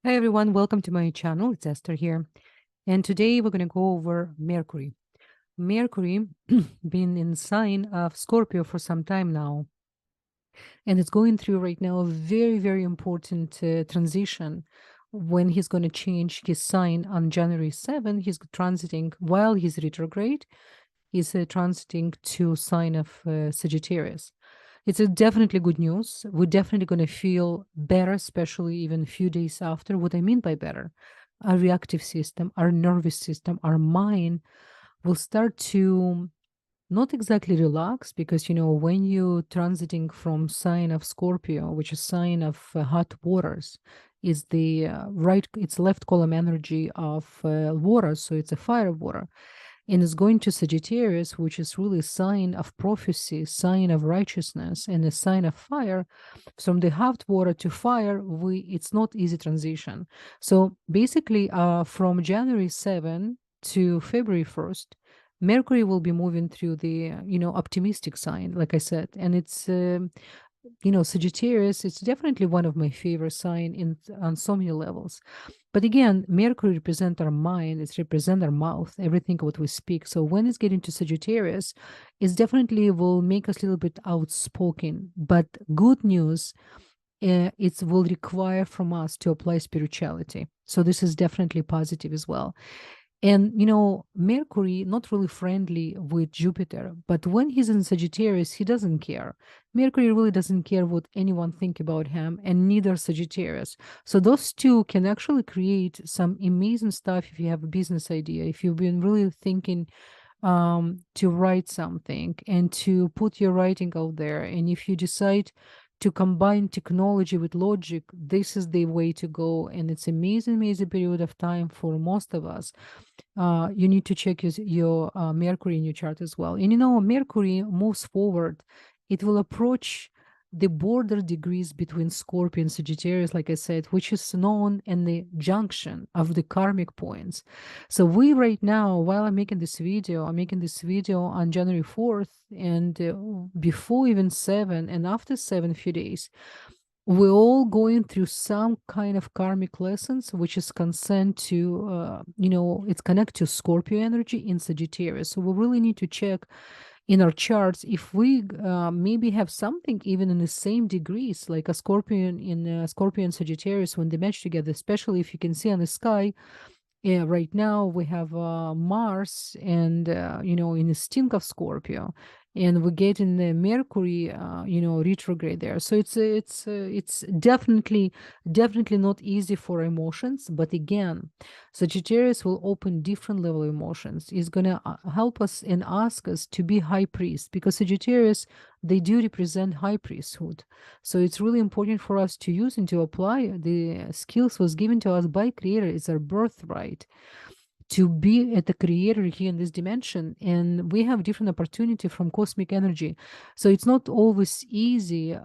Hi everyone, welcome to my channel. It's Esther here. And today we're going to go over Mercury. Mercury been in sign of Scorpio for some time now. And it's going through right now a very, very important transition when he's going to change his sign on January 7. He's transiting while he's retrograde. He's transiting to sign of Sagittarius. It's definitely good news. We're definitely going to feel better, especially even a few days after. What I mean by better, our reactive system, our nervous system, our mind will start to not exactly relax because, when you transiting from sign of Scorpio, which is sign of hot waters, is the it's left column energy of water. So it's a fire water and is going to Sagittarius, which is really a sign of prophecy, sign of righteousness, and a sign of fire. From the hot water to fire, it's not easy transition. So basically, from January 7 to February 1st, Mercury will be moving through the optimistic sign, like I said, and it's Sagittarius. It's definitely one of my favorite sign on so many levels. But again, Mercury represents our mind, it's represent our mouth, everything what we speak. So when it's getting to Sagittarius, it's definitely will make us a little bit outspoken. But good news, it will require from us to apply spirituality. So this is definitely positive as well. And Mercury not really friendly with Jupiter, but when he's in Sagittarius, he doesn't care. Mercury really doesn't care what anyone think about him, and neither Sagittarius. So those two can actually create some amazing stuff if you have a business idea, if you've been really thinking to write something and to put your writing out there, and if you decide to combine technology with logic, this is the way to go. And it's amazing, amazing period of time for most of us. You need to check your Mercury in your chart as well. And Mercury moves forward. It will approach the border degrees between Scorpio and Sagittarius, like I said, which is known in the junction of the karmic points. So we right now, while I'm making this video, on January 4th, and before even 7 and after 7 few days, we're all going through some kind of karmic lessons, which is concerned to, it's connected to Scorpio energy in Sagittarius. So we really need to check in our charts if we maybe have something even in the same degrees, like a Scorpion in Scorpion Sagittarius when they match together, especially if you can see on the sky. Yeah, right now we have Mars and in the stink of Scorpio, and we get in the Mercury retrograde there. So it's definitely not easy for emotions. But again, Sagittarius will open different level of emotions. It's gonna help us and ask us to be high priest, because Sagittarius, they do represent high priesthood. So it's really important for us to use and to apply the skills was given to us by Creator. It's our birthright to be at the Creator here in this dimension, and we have different opportunity from cosmic energy. So it's not always easy,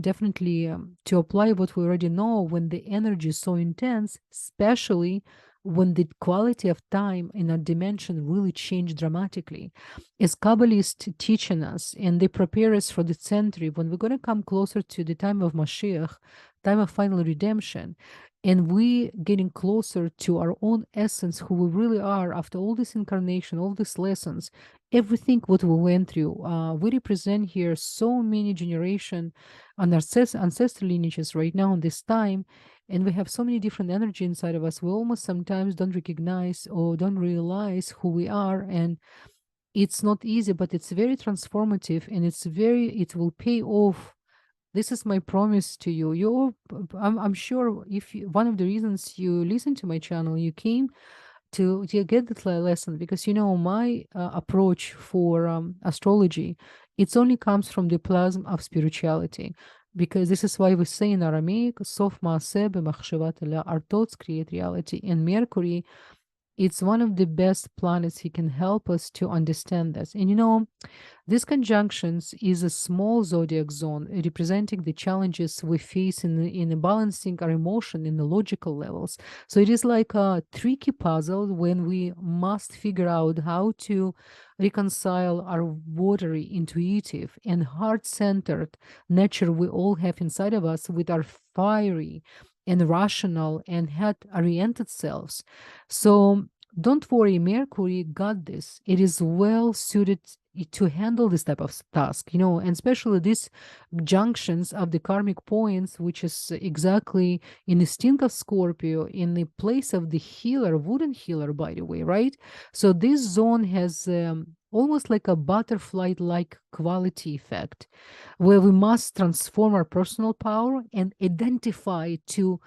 definitely, to apply what we already know when the energy is so intense, especially when the quality of time in a dimension really changed dramatically. As Kabbalists teaching us, and they prepare us for the century when we're going to come closer to the time of Mashiach, time of final redemption, and we getting closer to our own essence, who we really are after all this incarnation, all these lessons, everything what we went through. We represent here so many generation and ancestral lineages right now in this time, and we have so many different energy inside of us. We almost sometimes don't recognize or don't realize who we are, and it's not easy, but it's very transformative, and it will pay off. This is my promise to you. I'm sure if one of the reasons you listen to my channel, you came to get that lesson, because my approach for astrology, it's only comes from the plasm of spirituality. Because this is why we say in Aramaic, "Sof maaseh b'machshavat Allah," our thoughts create reality. And Mercury, it's one of the best planets. He can help us to understand this. And this conjunctions is a small zodiac zone representing the challenges we face in balancing our emotion in the logical levels. So it is like a tricky puzzle when we must figure out how to reconcile our watery, intuitive, and heart-centered nature we all have inside of us with our fiery and rational and head-oriented selves. So don't worry, Mercury got this. It is well suited to handle this type of task, and especially these junctions of the karmic points, which is exactly in the stink of Scorpio, in the place of the healer, wooden healer, by the way, right? So this zone has almost like a butterfly-like quality effect, where we must transform our personal power and identify to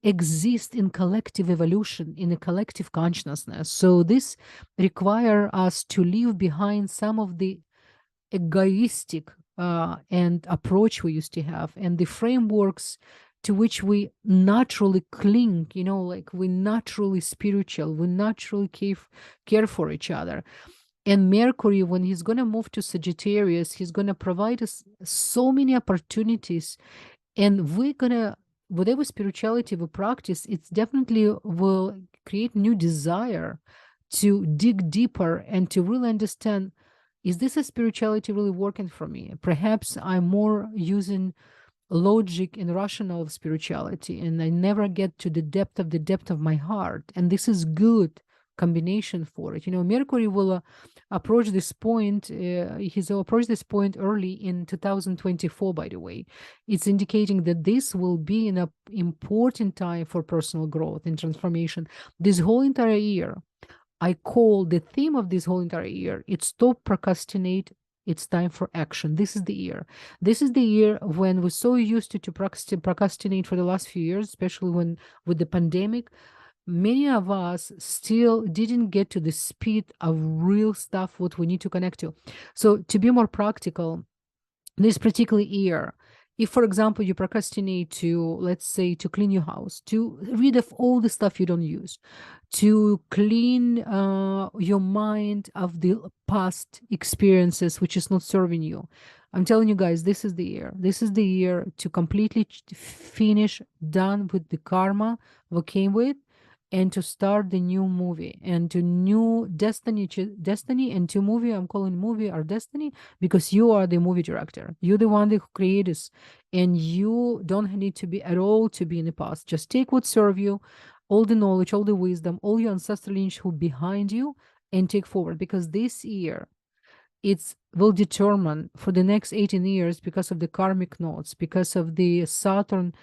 exist in collective evolution, in a collective consciousness. So this require us to leave behind some of the egoistic and approach we used to have, and the frameworks to which we naturally cling, like we naturally spiritual, we naturally care for each other. And Mercury, when he's going to move to Sagittarius, he's going to provide us so many opportunities, and we're going to, whatever spirituality we practice, it's definitely will create new desire to dig deeper and to really understand, is this a spirituality really working for me? Perhaps I'm more using logic and rational spirituality, and I never get to the depth of my heart. And this is good combination for it. Mercury will approach this point. He's approached this point early in 2024. By the way, it's indicating that this will be an important time for personal growth and transformation. This whole entire year, I call the theme of this whole entire year, it's stop procrastinate. It's time for action. This is the year. This is the year when we're so used to procrastinate for the last few years, especially when with the pandemic. Many of us still didn't get to the speed of real stuff, what we need to connect to. So to be more practical, this particular year, if, for example, you procrastinate to, let's say, to clean your house, to rid of all the stuff you don't use, to clean your mind of the past experiences which is not serving you, I'm telling you guys, this is the year. This is the year to completely finish, done with the karma we came with, and to start the new movie and to new destiny and to movie. I'm calling movie our destiny because you are the movie director. You're the one that created this, and you don't need to be at all to be in the past. Just take what serve you, all the knowledge, all the wisdom, all your ancestral lineage who behind you, and take forward, because this year it will determine for the next 18 years, because of the karmic nodes, because of the Saturn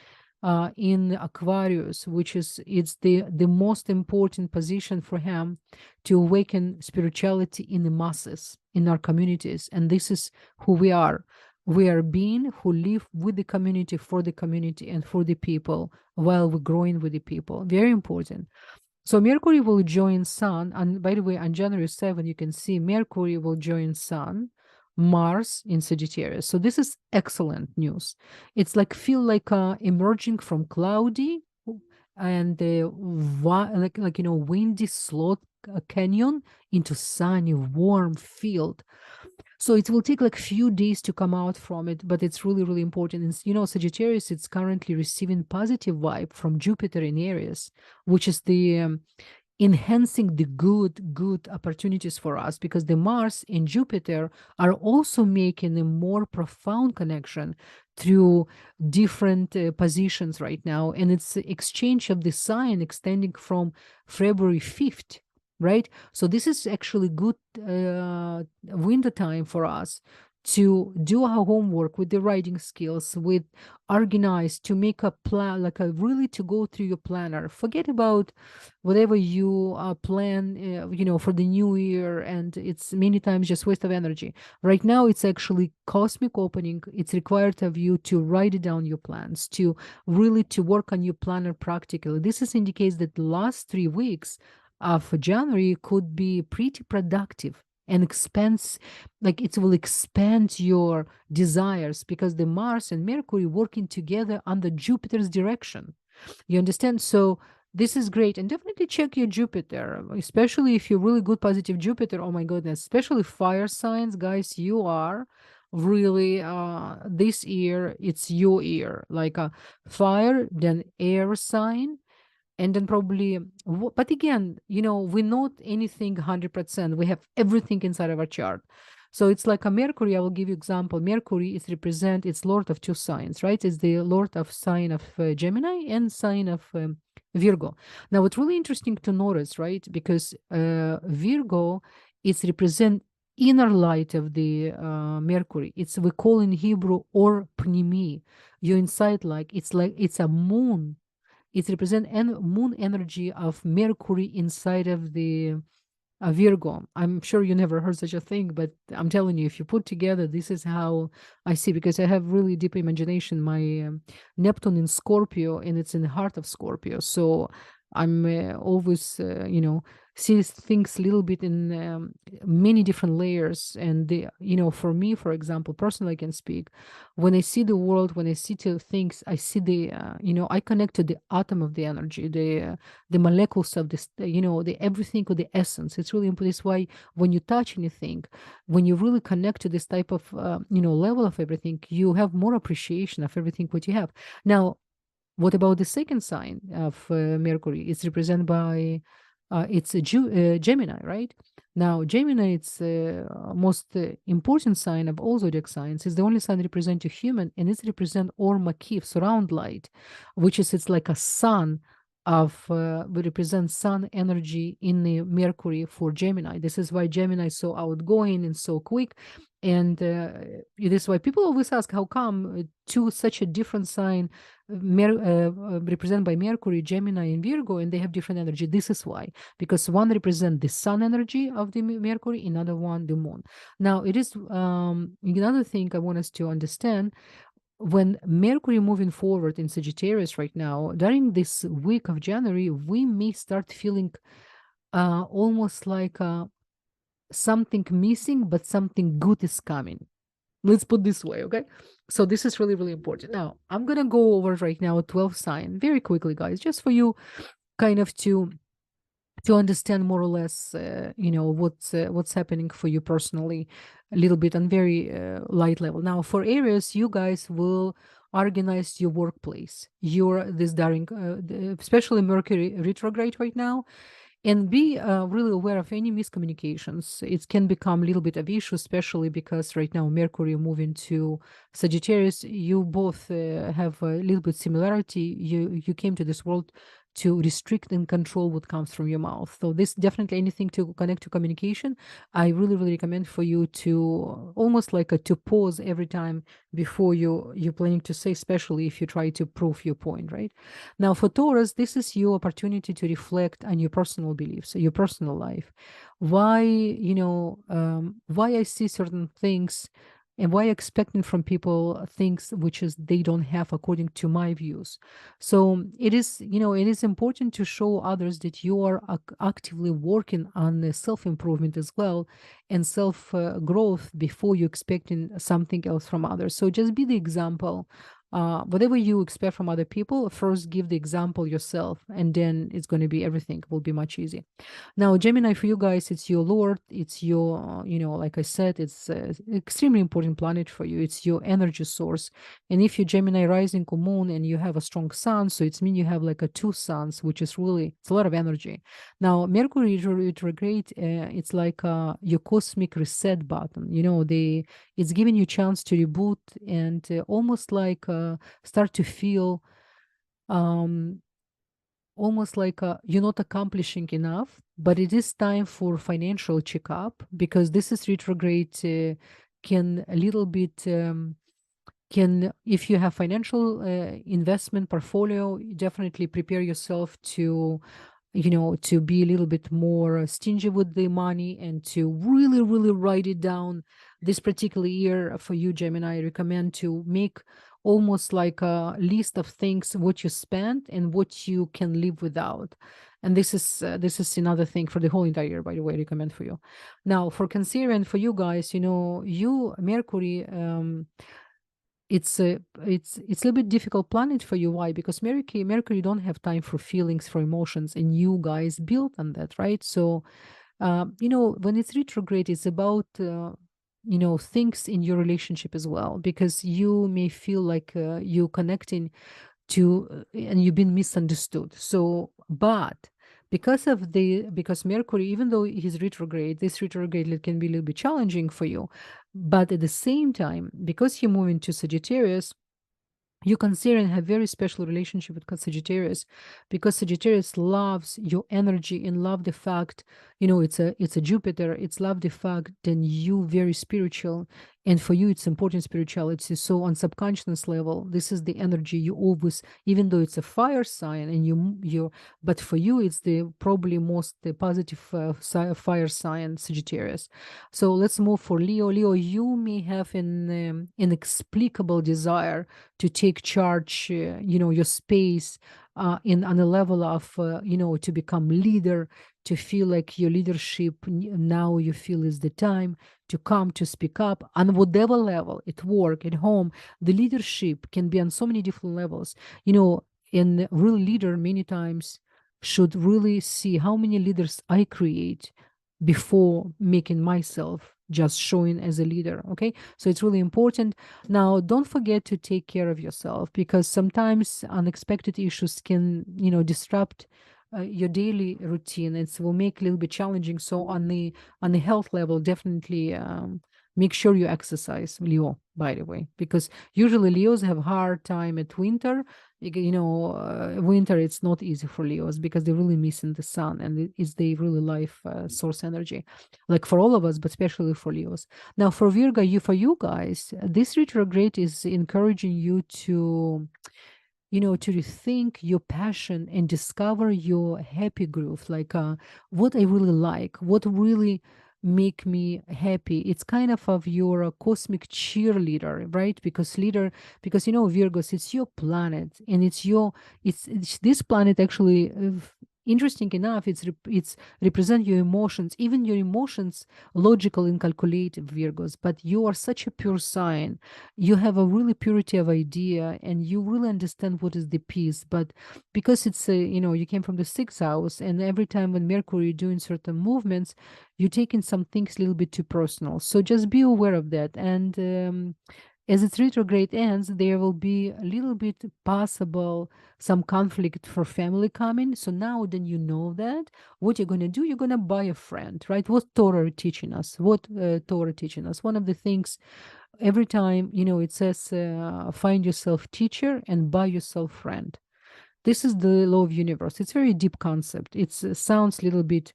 in Aquarius, which is it's the most important position for him to awaken spirituality in the masses, in our communities. And this is who we are. We are being who live with the community, for the community, and for the people, while we're growing with the people. Very important. So Mercury will join Sun, and by the way, on January 7, you can see Mercury will join Sun, Mars in Sagittarius. So this is excellent news. It's like feel like emerging from cloudy and windy slot canyon into sunny warm field. So it will take like few days to come out from it, but it's really, really important. And Sagittarius, it's currently receiving positive vibe from Jupiter in Aries, which is the enhancing the good opportunities for us, because the Mars and Jupiter are also making a more profound connection through different positions right now. And it's exchange of the sign extending from February 5th. Right? So this is actually good window time for us to do our homework with the writing skills, with organize, to make a plan, like a really to go through your planner. Forget about whatever you plan, for the new year, and it's many times just waste of energy. Right now, it's actually cosmic opening. It's required of you to write down your plans, to really to work on your planner practically. This is indicates that the last 3 weeks of January could be pretty productive and it will expand your desires, because the Mars and Mercury working together under Jupiter's direction. You understand? So this is great. And definitely check your Jupiter, especially if you're really good positive Jupiter. Oh my goodness, especially fire signs, guys, you are really this year, it's your year, like a fire, then air sign, and then probably, but again, we're not anything 100%. We have everything inside of our chart. So it's like a Mercury. I will give you example. Mercury is represent, it's lord of two signs, right? It's the lord of sign of Gemini and sign of Virgo. Now, it's really interesting to notice, right? Because Virgo is represent inner light of the Mercury. It's, we call in Hebrew or pnimi. Your inside, like it's a moon. It represents moon energy of Mercury inside of the Virgo. I'm sure you never heard such a thing, but I'm telling you, if you put together, this is how I see, because I have really deep imagination. My Neptune in Scorpio, and it's in the heart of Scorpio. So I'm always, see things a little bit in many different layers. And for me, for example, personally, I can speak. When I see the world, when I see things, I see the, I connect to the atom of the energy, the molecules of this, the everything with the essence. It's really important. This why when you touch anything, when you really connect to this type of, level of everything, you have more appreciation of everything what you have. Now, what about the second sign of Mercury? It's represented by, it's a Gemini, right? Now, Gemini, it's most important sign of all zodiac signs. It's the only sign represent a human, and it's represent or Makif, surround light, which is, it's like a sun of, we represent sun energy in the Mercury for Gemini. This is why Gemini is so outgoing and so quick. And it is why people always ask, how come two such a different sign, represented by Mercury, Gemini, and Virgo, and they have different energy? This is why, because one represents the sun energy of the Mercury, another one the moon. Now, it is another thing I want us to understand. When Mercury moving forward in Sagittarius right now, during this week of January, we may start feeling almost like something missing, but something good is coming. Let's put this way, okay? So this is really, really important. Now, I'm going to go over right now 12 sign very quickly, guys, just for you kind of to understand more or less, what's happening for you personally, a little bit on very light level. Now, for Aries, you guys will organize your workplace. You're this during, especially Mercury retrograde right now, and be really aware of any miscommunications. It can become a little bit of issue, especially because right now Mercury moving to Sagittarius. You both have a little bit similarity. You came to this world to restrict and control what comes from your mouth. So this definitely anything to connect to communication. I really, really recommend for you to almost like to pause every time before you're planning to say, especially if you try to prove your point, right? Now, for Taurus, this is your opportunity to reflect on your personal beliefs, your personal life. Why, why I see certain things and why expecting from people things which is they don't have according to my views. So it is, it is important to show others that you are actively working on self-improvement as well and self-growth before you expecting something else from others. So just be the example. Whatever you expect from other people, first give the example yourself, and then it's going to be, everything will be much easier. Now, Gemini, for you guys, it's your Lord. It's your, like I said, it's extremely important planet for you. It's your energy source. And if you're Gemini rising or moon and you have a strong sun, so it's mean you have like a two suns, which is really, it's a lot of energy. Now, Mercury retrograde, it's like your cosmic reset button. It's giving you a chance to reboot and almost like start to feel almost like you're not accomplishing enough, but it is time for financial checkup, because this is retrograde, can a little bit can, if you have financial investment portfolio, definitely prepare yourself to to be a little bit more stingy with the money and to really, really write it down. This particular year for you, Gemini, I recommend to make almost like a list of things, what you spend and what you can live without. And this is another thing for the whole entire year, by the way, I recommend for you. Now, for Cancer and for you guys, you, Mercury, it's a little bit difficult planet for you. Why? Because Mercury don't have time for feelings, for emotions, and you guys built on that, right? So when it's retrograde, it's about things in your relationship as well, because you may feel like you connecting to and you've been misunderstood. So but because Mercury, even though he's retrograde, this retrograde can be a little bit challenging for you. But at the same time, because he moved into Sagittarius, you consider and have very special relationship with Sagittarius, because Sagittarius loves your energy and love the fact, it's a Jupiter. It's love the fact that you very spiritual, and for you it's important spirituality. So on subconscious level, this is the energy you always, even though it's a fire sign, and but for you it's the probably most positive fire sign, Sagittarius. So let's move for Leo. Leo, you may have an inexplicable desire to take charge, your space, on a level of, to become leader, to feel like your leadership now you feel is the time to come to speak up on whatever level, at work, at home. The leadership can be on so many different levels. And real leader many times should really see how many leaders I create before making myself just showing as a leader. Okay, so it's really important. Now, don't forget to take care of yourself, because sometimes unexpected issues can disrupt your daily routine. It will make a little bit challenging. So on the health level, definitely make sure you exercise, Leo, by the way, because usually Leos have hard time at winter. Winter, it's not easy for Leos because they're really missing the sun, and it's the really life source energy, like for all of us, but especially for Leos. Now, for Virgo, for you guys, this retrograde is encouraging you to to rethink your passion and discover your happy groove, like what I really like, what really make me happy. It's kind of your cosmic cheerleader, right? Because Virgos, it's your planet, and it's this planet actually. Interesting enough, it's represent your emotions, even your emotions, logical and calculated, Virgos. But you are such a pure sign. You have a really purity of idea, and you really understand what is the peace. But because it's you came from the sixth house, and every time when Mercury doing certain movements, you're taking some things a little bit too personal. So just be aware of that. And as its retrograde ends, there will be a little bit possible some conflict for family coming. So now then you know that what you're going to do, you're going to buy a friend, right? What Torah teaching us? Torah teaching us? One of the things every time, it says, find yourself teacher and buy yourself friend. This is the law of universe. It's very deep concept. It sounds a little bit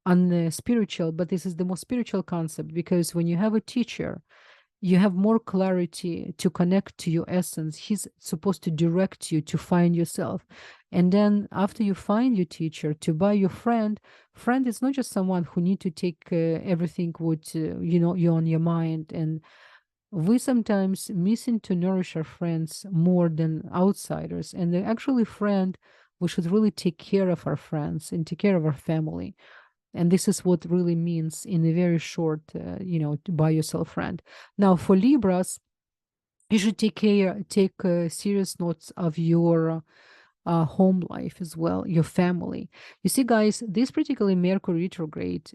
unspiritual, but this is the most spiritual concept, because when you have a teacher, you have more clarity to connect to your essence. He's supposed to direct you to find yourself. And then after you find your teacher, to buy your friend. Friend is not just someone who need to take everything what you on your mind. And we sometimes missing to nourish our friends more than outsiders. And actually friend, we should really take care of our friends and take care of our family. And this is what really means in a very short, to buy yourself friend. Now, for Libras, you should take serious notes of your home life as well, your family. You see, guys, this particularly Mercury retrograde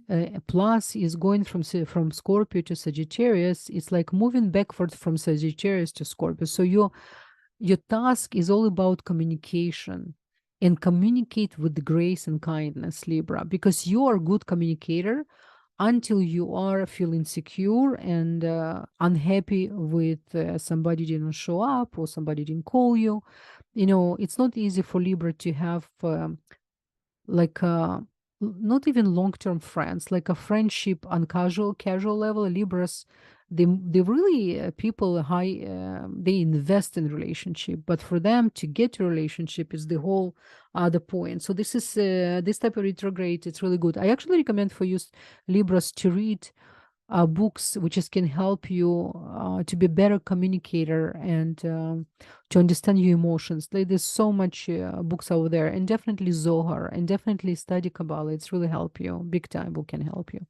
plus is going from Scorpio to Sagittarius. It's like moving backward from Sagittarius to Scorpio. So your task is all about communication, and communicate with grace and kindness, Libra, because you are a good communicator until you are feeling insecure and unhappy with somebody didn't show up or somebody didn't call you. It's not easy for Libra to have like not even long-term friends, like a friendship on casual level. Libras, they really people high, they invest in relationship, but for them to get to relationship is the whole other point. So this is this type of retrograde, it's really good. I actually recommend for you, Libras, to read books which can help you to be a better communicator and to understand your emotions. There's so much books out there, and definitely Zohar, and definitely study Kabbalah. It's really help you big time. Book can help you.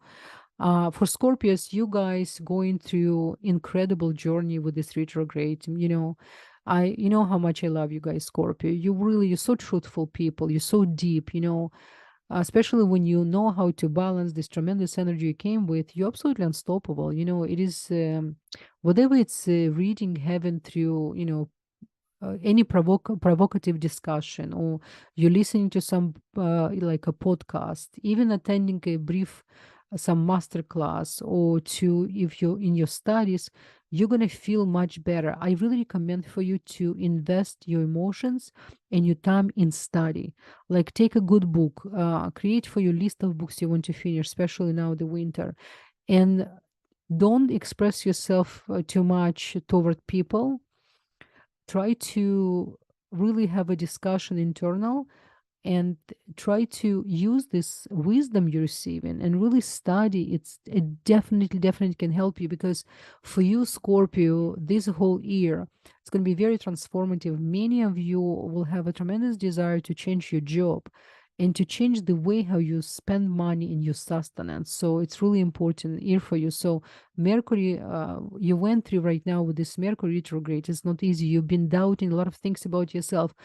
For Scorpios, you guys going through incredible journey with this retrograde. You know how much I love you guys, Scorpio. You're so truthful people. You're so deep. Especially when you know how to balance this tremendous energy you came with. You're absolutely unstoppable. It is whatever it's reading heaven through any provocative discussion, or you're listening to some like a podcast, even attending a brief some master class, or to if you're in your studies, you're going to feel much better. I really recommend for you to invest your emotions and your time in study. Like take a good book, create for you list of books you want to finish, especially now the winter, and don't express yourself too much toward people. Try to really have a discussion internal, and try to use this wisdom you're receiving and really study. It definitely can help you, because for you, Scorpio, this whole year, it's going to be very transformative. Many of you will have a tremendous desire to change your job and to change the way how you spend money in your sustenance. So it's really important year for you. So Mercury, you went through right now with this Mercury retrograde. It's not easy. You've been doubting a lot of things about yourself,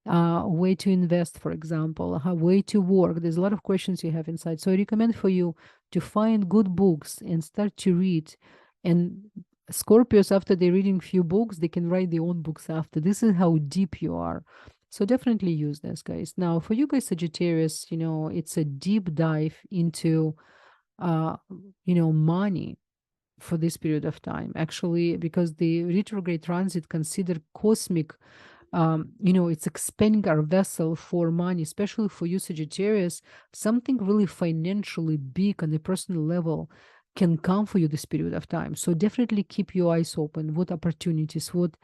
way to invest, for example, how way to work. There's a lot of questions you have inside. So I recommend for you to find good books and start to read. And Scorpios, after they're reading few books, they can write their own books after. This is how deep you are. So definitely use this, guys. Now, for you guys, Sagittarius, it's a deep dive into, uh, money for this period of time. Actually, because the retrograde transit considered cosmic, it's expanding our vessel for money, especially for you, Sagittarius. Something really financially big on a personal level can come for you this period of time. So definitely keep your eyes open. What opportunities, what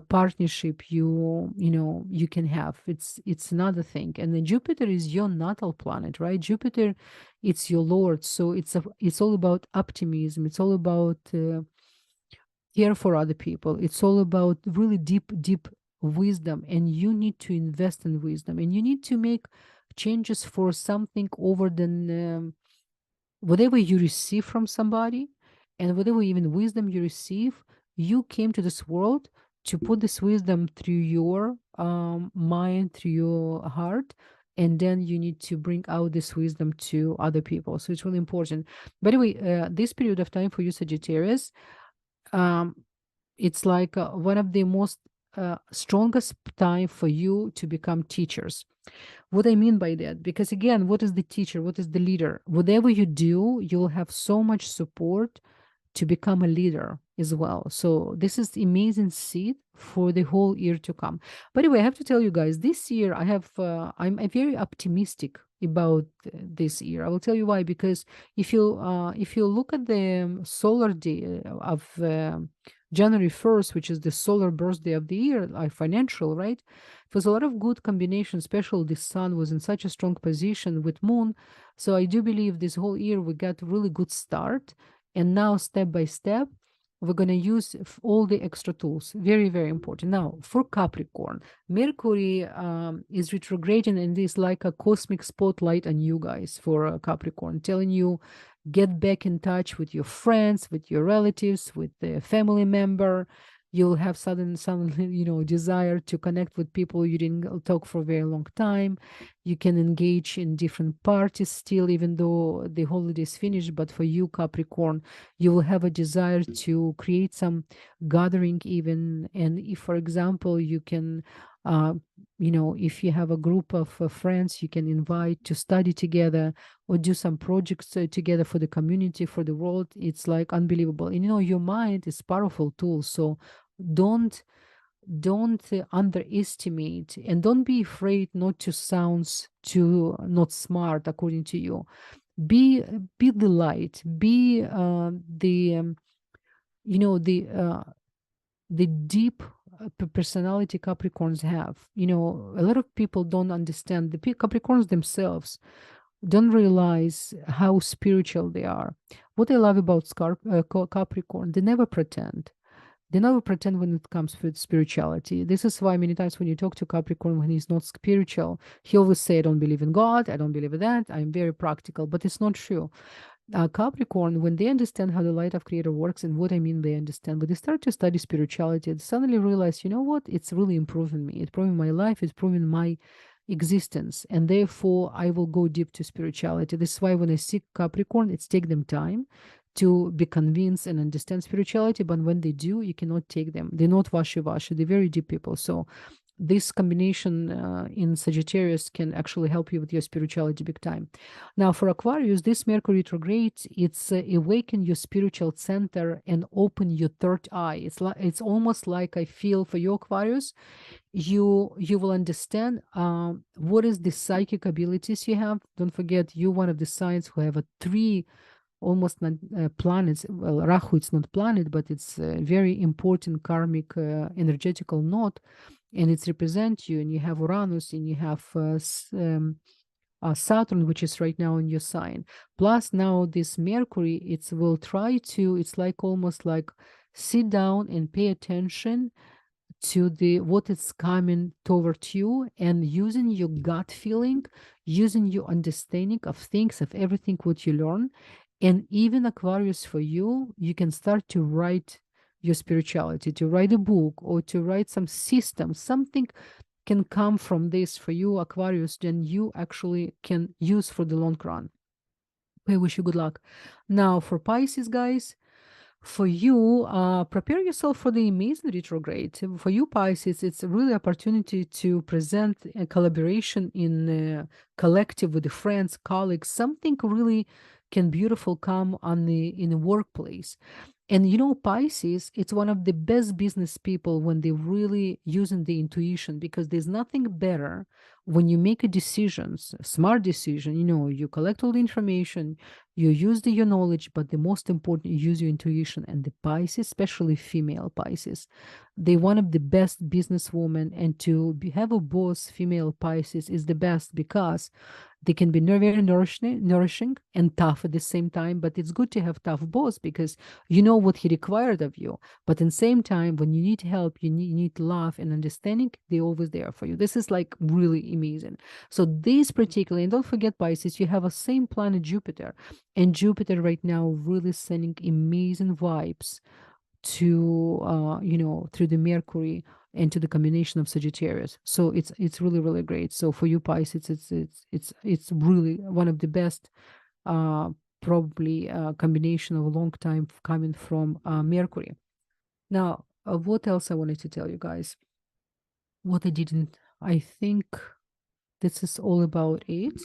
partnership you can have. It's another thing. And then Jupiter is your natal planet, right? Jupiter, it's your Lord. So it's all about optimism. It's all about care for other people. It's all about really deep wisdom, and you need to invest in wisdom, and you need to make changes for something over than whatever you receive from somebody, and whatever even wisdom you receive. You came to this world to put this wisdom through your mind, through your heart, and then you need to bring out this wisdom to other people. So it's really important. By the way, this period of time for you, Sagittarius, um, it's like one of the most strongest time for you to become teachers. What I mean by that, because again, what is the teacher? What is the leader? Whatever you do, you'll have so much support to become a leader as well. So this is amazing seed for the whole year to come. By the way, I have to tell you guys, this year I'm very optimistic about this year. I will tell you why. Because if you look at the solar day of January 1st, which is the solar birthday of the year, financial, right? It was a lot of good combinations, especially the sun was in such a strong position with moon. So I do believe this whole year we got a really good start. And now, step by step, we're going to use all the extra tools. Very, very important. Now, for Capricorn, Mercury is retrograding, and is like a cosmic spotlight on you guys for Capricorn, telling you get back in touch with your friends, with your relatives, with the family member. You'll have suddenly, desire to connect with people you didn't talk for a very long time. You can engage in different parties still, even though the holiday is finished. But for you, Capricorn, you will have a desire to create some gathering even. And if, for example, you can, if you have a group of friends you can invite to study together or do some projects together for the community, for the world, it's like unbelievable. And your mind is powerful tool. So don't underestimate, and don't be afraid not to sound too not smart according to you. Be the light, be the the deep personality Capricorns have. A lot of people don't understand, the Capricorns themselves don't realize how spiritual they are. What I love about Capricorn, they never pretend. They never pretend when it comes to spirituality. This is why many times when you talk to Capricorn, when he's not spiritual, he always say, I don't believe in God, I don't believe in that, I'm very practical. But it's not true. Capricorn, when they understand how the light of creator works, and what I mean they understand, but they start to study spirituality, they suddenly realize, you know what, it's really improving me, it's improving my life, it's improving my existence, and therefore I will go deep to spirituality. This is why when I see Capricorn, it's take them time to be convinced and understand spirituality, but when they do, you cannot take them. They're not washy-washy. They're very deep people. So this combination in Sagittarius can actually help you with your spirituality big time. Now, for Aquarius, this Mercury retrograde, it's awaken your spiritual center and open your third eye. It's almost like I feel for you, Aquarius, you will understand what is the psychic abilities you have. Don't forget, you're one of the signs who have a three almost not planets. Well, Rahu, it's not planet, but it's a very important karmic energetical node, and it represents you. And you have Uranus, and you have Saturn, which is right now in your sign. Plus now this Mercury, it will try to. It's like almost like sit down and pay attention to the what is coming toward you, and using your gut feeling, using your understanding of things, of everything what you learn. And even Aquarius, for you, you can start to write your spirituality, to write a book or to write some system. Something can come from this for you, Aquarius, then you actually can use for the long run. I wish you good luck. Now for Pisces, guys, for you, prepare yourself for the amazing retrograde. For you, Pisces, it's a really opportunity to present a collaboration in collective with the friends, colleagues. Something really can beautiful come on in the workplace. And you know, Pisces, it's one of the best business people when they really using the intuition, because there's nothing better when you make a decisions, a smart decision. You know, you collect all the information, you use your knowledge, but the most important, you use your intuition. And the Pisces, especially female Pisces, they one of the best businesswomen. And to have a boss, female Pisces, is the best, because they can be very nourishing and tough at the same time. But it's good to have tough boss, because you know what he required of you. But in the same time, when you need help, you need love and understanding, they're always there for you. This is like really amazing. So this particularly, and don't forget, Pisces, you have a same planet Jupiter, and Jupiter right now really sending amazing vibes to through the Mercury and to the combination of Sagittarius. So it's really great. So for you, Pisces, it's really one of the best probably combination of a long time coming from Mercury. Now, what else I wanted to tell you guys? What I didn't, I think this is all about it.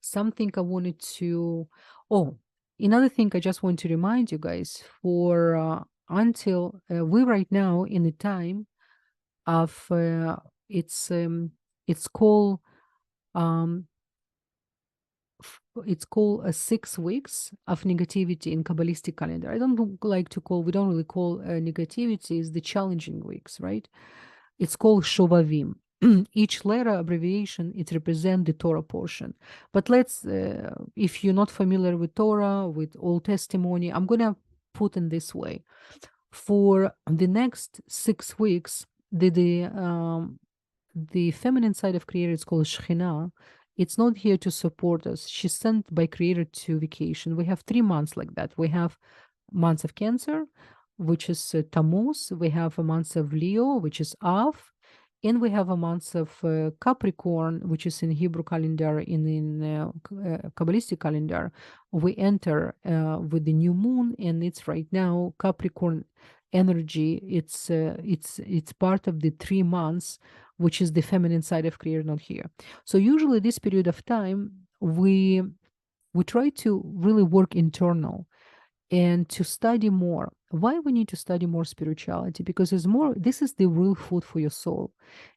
Something I wanted to, oh, another thing I just want to remind you guys, for until we right now in the time of it's called um it's called 6 weeks of negativity in Kabbalistic calendar. I don't like to call, we don't really call negativity is the challenging weeks, right? It's called Shovavim. Each letter abbreviation, it represents the Torah portion. But let's, if you're not familiar with Torah, with Old Testimony, I'm going to put in this way. For the next 6 weeks, the feminine side of Creator is called Shekhinah. It's not here to support us. She's sent by Creator to vacation. We have 3 months like that. We have months of Cancer, which is Tammuz. We have a month of Leo, which is Av. And we have a month of Capricorn, which is in Hebrew calendar, in Kabbalistic calendar. We enter with the new moon, and it's right now Capricorn energy. It's part of the 3 months, which is the feminine side of Creator, not here. So usually this period of time, we try to really work internal and to study more. Why we need to study more spirituality? Because it's more, this is the real food for your soul.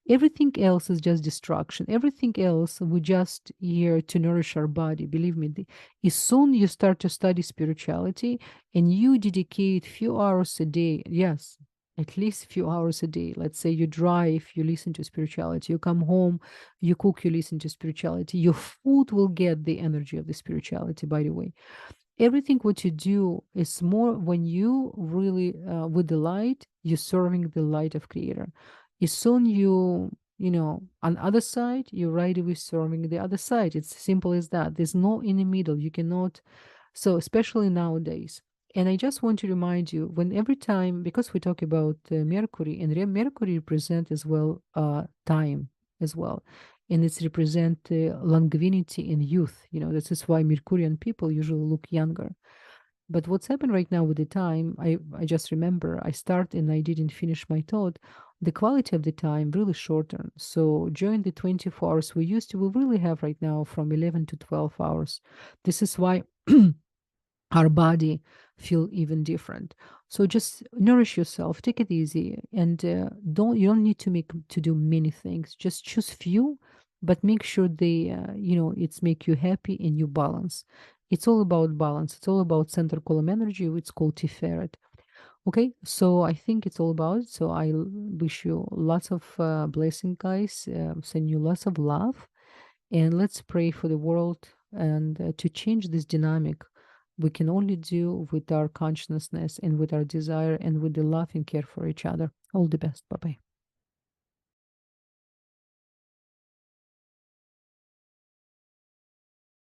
Everything else is just distraction. Everything else, we just here to nourish our body. Believe me, as soon you start to study spirituality and you dedicate few hours a day, yes, at least a few hours a day. Let's say you drive, you listen to spirituality. You come home, you cook, you listen to spirituality. Your food will get the energy of the spirituality, by the way. Everything what you do is more when you really with the light, you're serving the light of Creator. As soon on other side, you're right away serving the other side. It's simple as that. There's no in the middle. You cannot. So especially nowadays. And I just want to remind you, when every time, because we talk about Mercury, and Mercury represent as well time as well, and it's represent longevity and youth. This is why Mercurian people usually look younger. But what's happened right now with the time, I just remember I start and I didn't finish my thought. The quality of the time really shortened. So during the 24 hours we really have right now from 11 to 12 hours. This is why our body feel even different. So just nourish yourself, take it easy, and you don't need to do many things. Just choose few, but make sure they it's make you happy and you balance. It's all about balance. It's all about center column energy. It's called Tiferet. Okay, so I think it's all about it. So wish you lots of blessing, guys. Send you lots of love, and let's pray for the world and to change this dynamic. We can only do with our consciousness and with our desire and with the love and care for each other. All the best. Bye bye.